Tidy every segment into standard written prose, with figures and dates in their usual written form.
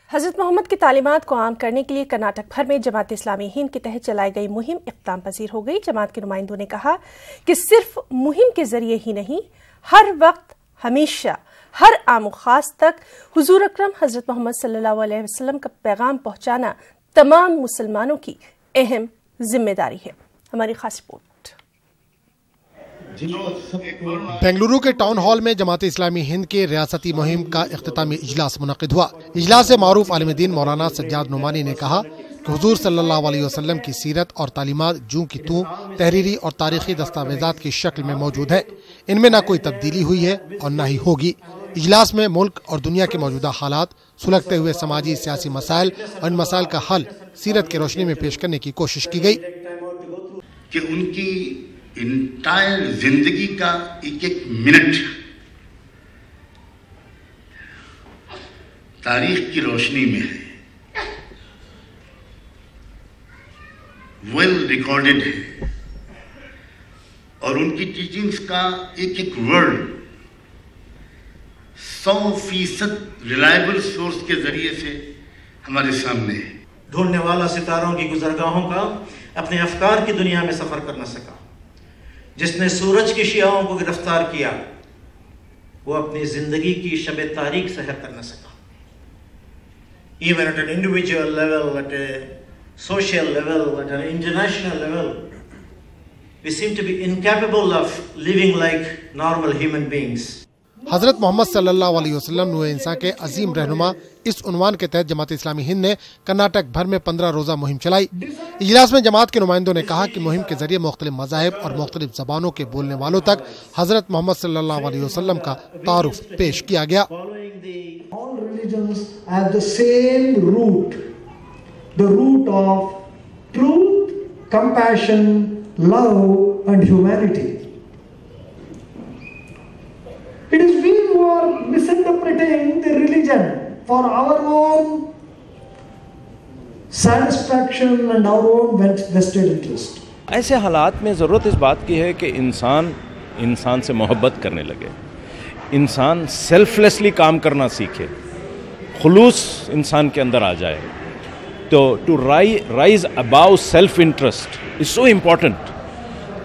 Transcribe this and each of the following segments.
हज़रत मोहम्मद की तालीमात को आम करने के लिए कर्नाटक भर में जमात इस्लामी हिंद के तहत चलाई गई मुहिम इख्तिताम पजीर हो गई। जमात के नुमाइंदों ने कहा कि सिर्फ मुहिम के जरिए ही नहीं, हर वक्त हमेशा हर आम व खास तक हुजूर अकरम हज़रत मोहम्मद सल्लल्लाहु अलैहि वसल्लम का पैगाम पहुंचाना तमाम मुसलमानों की अहम जिम्मेदारी है। हमारी खास रिपोर्ट। बेंगलुरु के टाउन हॉल में जमात इस्लामी हिंद के रियासती मुहिम का इख्तितामी इजलास मुनक़िद हुआ। इजलास से मारूफ आलिम दीन मौलाना सज्जाद नुमानी ने कहा कि हुजूर सल्लल्लाहु अलैहि वसल्लम की सीरत और तालीमात जूं की तूं तहरीरी और तारीखी दस्तावेजात की शक्ल में मौजूद है। इनमें न कोई तब्दीली हुई है और न ही होगी। इजलास में मुल्क और दुनिया के मौजूदा हालात, सुलगते हुए समाजी सियासी मसाइल और इन मसाइल का हल सीरत की रोशनी में पेश करने की कोशिश की गई कि उनकी इंटायर जिंदगी का एक एक मिनट तारीख की रोशनी में है, वेल रिकॉर्डेड है और उनकी टीचिंग्स का एक एक वर्ड 100% रिलायबल सोर्स के जरिए से हमारे सामने है। ढूंढने वाला सितारों की गुजरगाहों का अपने अफकार की दुनिया में सफर कर न सका। जिसने सूरज की शियाओं को गिरफ्तार किया, वो अपनी जिंदगी की शब तारीख सहर कर न सका। Even at an individual level, at a social level, at an international level, we seem to be incapable of living like normal human beings. हजरत मोहम्मद सल्लल्लाहु अलैहि वसल्लम नूरे इंसान के अजीम रहनुमा इस उन्वान के तहत जमात इस्लामी हिंद ने कर्नाटक भर में 15 रोजा मुहिम चलाई। इजलास में जमात के नुमाइंदों ने कहा कि मुहिम के जरिए मुख्तलिफ मज़ाहिब और मुख्तलिफ ज़बानों के बोलने वालों तक हजरत मोहम्मद सल्लल्लाहु अलैहि वसल्लम का तारुफ पेश किया गया। All religions have the same root, the root of truth, compassion, love and humanity. It is we who are misinterpreting the religion for our own satisfaction and our own vested interest. ऐसे हालात में ज़रूरत इस बात की है कि इंसान से मोहब्बत करने लगे, इंसान सेल्फलेसली काम करना सीखे, खुलूस इंसान के अंदर आ जाए। तो to rise above self interest is so important.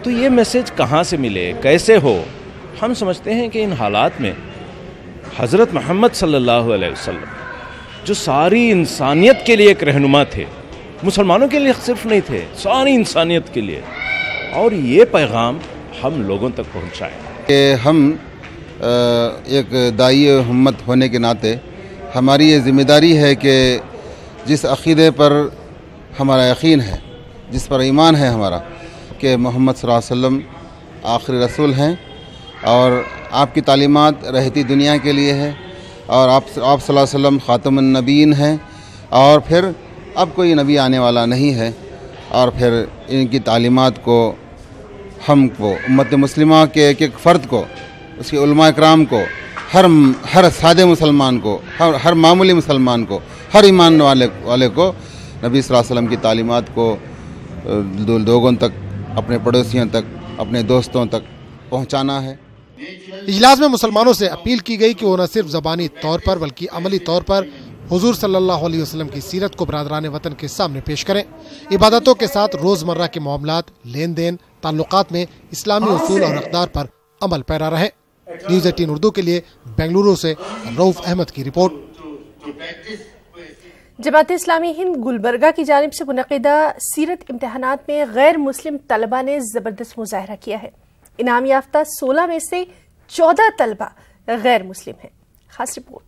तो ये मैसेज कहाँ से मिले, कैसे हो? हम समझते हैं कि इन हालात में हज़रत मोहम्मद सल्लल्लाहु अलैहि वसल्लम जो सारी इंसानियत के लिए एक रहनुमा थे, मुसलमानों के लिए सिर्फ नहीं थे, सारी इंसानियत के लिए, और ये पैगाम हम लोगों तक पहुँचाएं कि हम एक दाई उम्मत होने के नाते हमारी ये ज़िम्मेदारी है कि जिस अक़ीदे पर हमारा यकीन है, जिस पर ईमान है हमारा, कि मोहम्मद सल्लल्लाहु अलैहि वसल्लम आखिरी रसूल हैं और आपकी तालीमात रहती दुनिया के लिए है, और आप सल्लल्लाहु अलैहि वसल्लम ख़ातमुन नबीन हैं, और फिर अब कोई नबी आने वाला नहीं है, और फिर इनकी तालीमात को हमको उम्मत मुस्लिमा के एक फ़र्द को, उसके उलमा इकराम को, हर सादे मुसलमान को, हर मामूली मुसलमान को, हर ईमान वाले को नबी सल्लल्लाहु अलैहि वसल्लम की तालीमात को लोगों तक, अपने पड़ोसियों तक, अपने दोस्तों तक पहुँचाना है। इजलास में मुसलमानों से अपील की गई कि वो न सिर्फ ज़बानी तौर पर बल्कि अमली तौर पर हुजूर सल्लल्लाहु अलैहि वसल्लम की सीरत को बरादरान वतन के सामने पेश करें। इबादतों के साथ रोज़मर्रा के मामलात, लेन देन, ताल्लुकात में इस्लामी उसूल और अक़दार पर अमल पैरा रहे। न्यूज़ 18 उर्दू के लिए बेंगलुरु से रऊफ अहमद की रिपोर्ट। जमात इस्लामी हिंद गुलबर्गा की जानिब से मुनक़िदा सीरत इम्तिहानात में गैर मुस्लिम तलबा ने ज़बरदस्त मुज़ाहरा किया है। इनाम याफ्ता 16 में से 14 तलबा गैर मुस्लिम हैं। खास रिपोर्ट।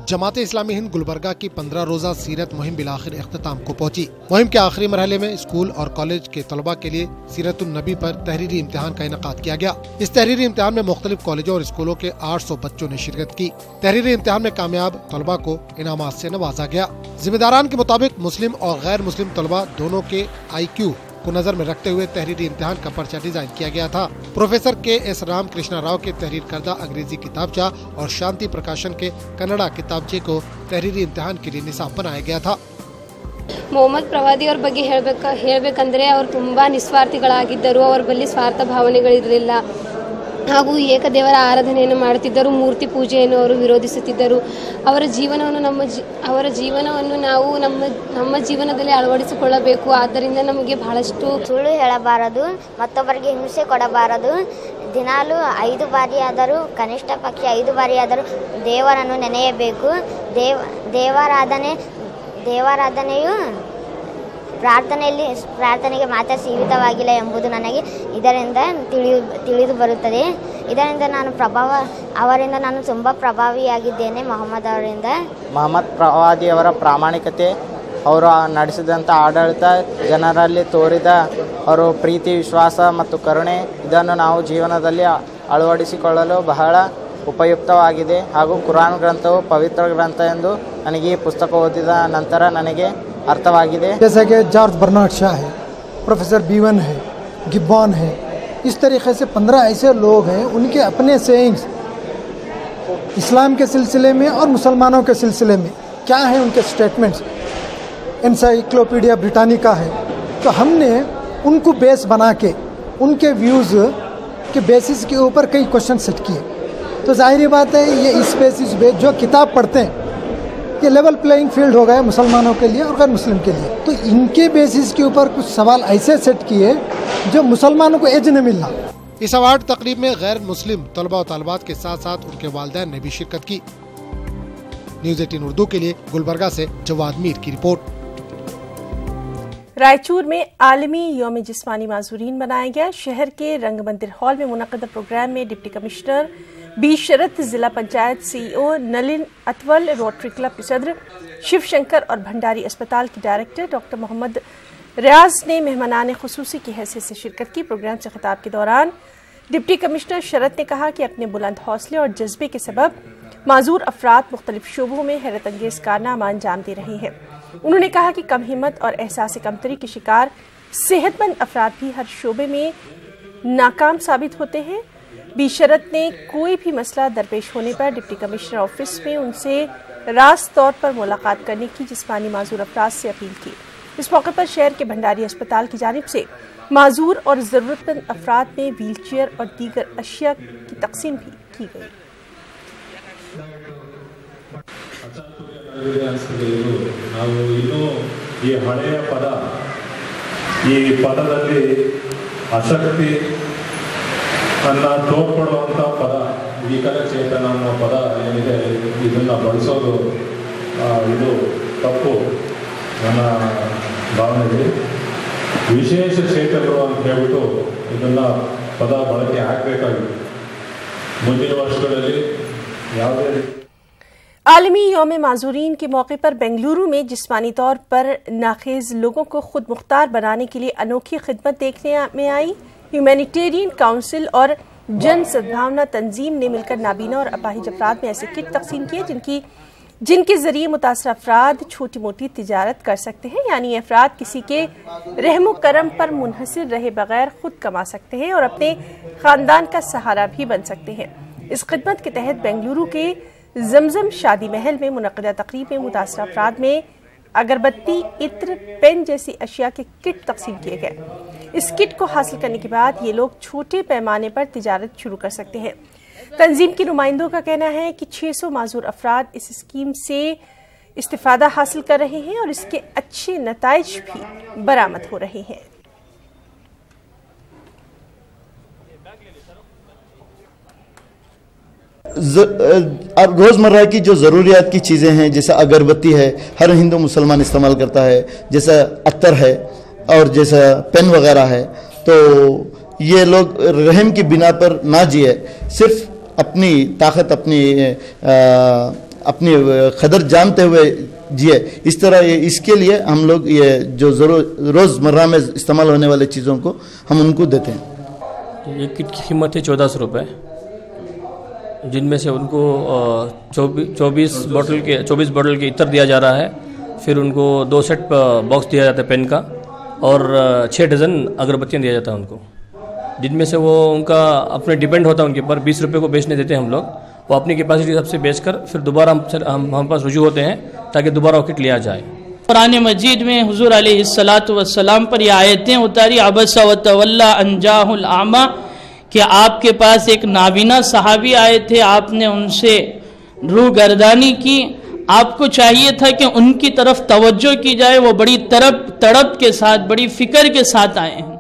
जमात इस्लामी हिंद गुलबर्गा की 15 रोजा सीरत मुहिम बिलाखिर इख्तिताम को पहुंची। मुहिम के आखिरी मरहले में स्कूल और कॉलेज के तलबा के लिए सीरतुन नबी पर तहरीरी इम्तिहान का इनेकाद किया गया। इस तहरीरी इम्तिहान में मुख्तलिफ कॉलेजों और स्कूलों के 800 बच्चों ने शिरकत की। तहरीरी इम्तिहान में कामयाब तलबा को इनामात से नवाजा गया। जिम्मेदारान के मुताबिक मुस्लिम और गैर मुस्लिम तलबा दोनों के IQ को नजर में रखते हुए तहरीरी इम्तिहान का पर्चा डिजाइन किया गया था। प्रोफेसर KS रामकृष्णा राव के तहरीर करदा अंग्रेजी किताबचा और शांति प्रकाशन के कन्नड़ा किताबचे को तहरीरी इम्तिहान के लिए निसाब बनाया गया था। ಮೊಹಮ್ಮದ್ ಪ್ರವಾದಿಯವರ ಬಗ್ಗೆ ಹೇಳಬೇಕಂದ್ರೆ ಅವರು ತುಂಬಾ ನಿಸ್ವಾರ್ಥಿಗಳಾಗಿದ್ದರು. ಅವರ ಬಳಿ ಸ್ವಾರ್ಥ ಭಾವನೆಗಳಿರಲಿಲ್ಲ. ಹಾಗೂ ಏಕದೇವರ ಆರಾಧನೆಯನ್ನು ಮಾಡುತ್ತಿದ್ದರು. ಮೂರ್ತಿ ಪೂಜೆಯನ್ನು ಅವರು ವಿರೋಧಿಸುತ್ತಿದ್ದರು. ಅವರ ಜೀವನವನ್ನು ನಾವು ನಮ್ಮ ಜೀವನದಲ್ಲಿ ಅಳವಡಿಸಿಕೊಳ್ಳಬೇಕು. ಆದ್ದರಿಂದ ನಮಗೆ ಬಹಳಷ್ಟು ಸುಳ್ಳು ಹೇಳಬಾರದು, ಮತ್ತೊಬ್ಬರಿಗೆ ಹಿಂಸೆ ಕೊಡಬಾರದು. ದಿನಾಲೂ 5 ಬಾರಿಯಾದರೂ, ಕನಿಷ್ಠ ಪಕ್ಷ 5 ಬಾರಿಯಾದರೂ ದೇವರನ್ನು ನೆನೆಯಬೇಕು. ದೇವಾರಾಧನೆಯು ಪ್ರಾರ್ಥನೆಗೆ ಮಾತ್ರ ಸೀಮಿತವಾಗಿಲ್ಲ ಎಂಬುದು ನನಗೆ ಇದರಿಂದ ತಿಳಿದು ಬರುತ್ತದೆ. ಇದರಿಂದ ಅವರಿಂದ ನಾನು ತುಂಬ ಪ್ರಭಾವಿಯಾಗಿದ್ದೇನೆ. ಮೊಹಮ್ಮದ್ ಪ್ರವಾದಿಯವರ ಪ್ರಾಮಾಣಿಕತೆ, ಅವರು ನಡೆಸಿದಂಥ ಆಡಳಿತ, ಜನರಲ್ಲಿ ತೋರಿದ ಅವರು ಪ್ರೀತಿ, ವಿಶ್ವಾಸ ಮತ್ತು ಕರುಣೆ, ಇದನ್ನು ನಾವು ಜೀವನದಲ್ಲಿ ಅಳವಡಿಸಿಕೊಳ್ಳಲು ಬಹಳ ಉಪಯುಕ್ತವಾಗಿದೆ. ಹಾಗೂ ಕುರಾನ್ ಗ್ರಂಥವು ಪವಿತ್ರ ಗ್ರಂಥ ಎಂದು ನನಗೆ ಈ ಪುಸ್ತಕ ಓದಿದ ನಂತರ ನನಗೆ ಅರ್ಥವಾಗಿದೆ. जैसा कि जॉर्ज बर्नार्ड शॉ है, प्रोफेसर बीवन है, गिब्बॉन है, इस तरीके से 15 ऐसे लोग हैं, उनके अपने सेइंग्स इस्लाम के सिलसिले में और मुसलमानों के सिलसिले में क्या है, उनके स्टेटमेंट्स एनसाइक्लोपीडिया ब्रिटानिका है. तो हमने उनको बेस बना के उनके व्यूज़ के बेसिस के ऊपर कई क्वेश्चन सेट किए. तो ज़ाहिर बात है ये इस बेसिस पे जो किताब पढ़ते हैं ये लेवल प्लेइंग फील्ड हो गया मुसलमानों के लिए और गैर मुस्लिम के लिए. तो इनके बेसिस के ऊपर कुछ सवाल ऐसे सेट किए जो मुसलमानों को एज न मिलना. इस अवार्ड तकरीब में गैर मुस्लिम तलबा और तालिबात के साथ साथ उनके वालिदैन ने भी शिरकत की. न्यूज़ 18 उर्दू के लिए गुलबर्गा से जवाद मीर की रिपोर्ट. रायचूर में आलमी यौम जिस्मानी माजूरीन मनाया गया. शहर के रंग मंदिर हॉल में मुनक्कद प्रोग्राम में डिप्टी कमिश्नर बी शरत, जिला panchayat CEO Nalin Atwal, Rotary Club के सदर शिव शंकर और भंडारी अस्पताल की डायरेक्टर डॉक्टर मोहम्मद रियाज ने मेहमानान खुसूसी की हैसियत से शिरकत की. प्रोग्राम से खिताब के दौरान डिप्टी कमिश्नर शरत ने कहा कि अपने बुलंद हौसले और जज्बे के सबब माजूर अफराद मुख्तलिफ शोबों में हैरत अंगेज कारनामा अंजाम दे रहे हैं. उन्होंने कहा कि कम हिम्मत और एहसास कमतरी के शिकार सेहतमंद अफराद भी हर शोबे में नाकाम साबित होते हैं. बी शरत ने कोई भी मसला दरपेश होने पर डिप्टी कमिश्नर ऑफिस में उनसे रास्त तौर पर मुलाकात करने की जिस्मानी माजूर अफराद से अपील की. इस मौके पर शहर के भंडारी अस्पताल की जानिब से माजूर और ज़रूरतमंद अफराद में व्हील चेयर और दीगर अशिया की तकसीम भी की गई. ನಾವು ಇನ್ನೂ ಈ ಹಳೆಯ ಪದ, ಈ ಪದದಲ್ಲಿ ಆಸಕ್ತಿ ಅನ್ನ ತೋರ್ಪಡುವಂಥ ಪದ, ವಿಕಲಚೇತನ ಅನ್ನೋ ಪದ ಏನಿದೆ ಇದನ್ನು ಬಳಸೋದು ಇದು ತಪ್ಪು ನನ್ನ ಭಾವನೆಗೆ. ವಿಶೇಷ ಚೇತನರು ಅಂತ ಹೇಳ್ಬಿಟ್ಟು ಇದನ್ನು ಪದ ಬಳಕೆ ಆಗಬೇಕಾಗಿದೆ. ಮುಂದಿನ ವರ್ಷಗಳಲ್ಲಿ ಯಾವುದೇ आलमी यौम माजूरीन के मौके पर बेंगलुरु में जिस्मानी तौर पर नाखेज लोगों को खुद मुख्तार बनाने के लिए अनोखी खिदमत देखने में आई. ह्यूमैनिटेरियन काउंसिल और जन सद्भावना तंजीम ने मिलकर नाबीना और अपाहिज अफराद में ऐसे किट तकसीम किए जिनके जरिए मुतासर अफराद छोटी मोटी तिजारत कर सकते हैं. यानी अफराद किसी के रहमो करम पर मुनहसिर रहे बगैर खुद कमा सकते हैं और अपने खानदान का सहारा भी बन सकते हैं. इस खिदमत के तहत बेंगलुरु के जमजम शादी महल में मुनक्किदा तकरीब में मुतासर अफराद में अगरबत्ती, इत्र, पेन जैसी अशिया के किट तकसीम किए गए. इस किट को हासिल करने के बाद ये लोग छोटे पैमाने पर तिजारत शुरू कर सकते हैं. तंजीम के नुमाइंदों का कहना है कि 600 माजूर अफराद इस स्कीम से इस्तिफादा हासिल कर रहे हैं और इसके अच्छे नताइज भी बरामद हो रहे हैं. अब रोज़मर्रा की जो ज़रूरियात की चीज़ें हैं, जैसा अगरबत्ती है, हर हिंदू मुसलमान इस्तेमाल करता है, जैसा अत्तर है और जैसा पेन वगैरह है, तो ये लोग रहम की बिना पर ना जिए, सिर्फ अपनी ताकत, अपनी कदर जानते हुए जिए. इस तरह इसके लिए हम लोग ये जो रोज़मर्रा में इस्तेमाल होने वाले चीज़ों को हम उनको देते हैं. ये किट की कीमत है 1400 रुपये, जिनमें से उनको 24 बॉटल के इत्र दिया जा रहा है. फिर उनको 2 सेट बॉक्स दिया जाता है पेन का और 6 डज़न अगरबत्तियाँ दिया जाता है उनको, जिनमें से वो उनका अपने डिपेंड होता है उनके ऊपर. 20 रुपये को बेचने देते हैं हम लोग, वो अपनी कैपेसिटी सबसे बेचकर फिर दोबारा हम पास रुजू होते हैं ताकि दोबारा वो किट लिया जाए. कुरान मजीद में हुजूर अलैहिस्सलातु वस्सलाम पर ये आयतें उतारी, अबसा व तवल्ला अन जाहुल आमा, کہ آپ کے پاس ایک نابینا صحابی آئے تھے, آپ نے ان سے روح گردانی کی. آپ کو چاہیے تھا کہ ان کی طرف توجہ کی جائے, وہ بڑی تڑپ کے ساتھ, بڑی فکر کے ساتھ آئے ہیں.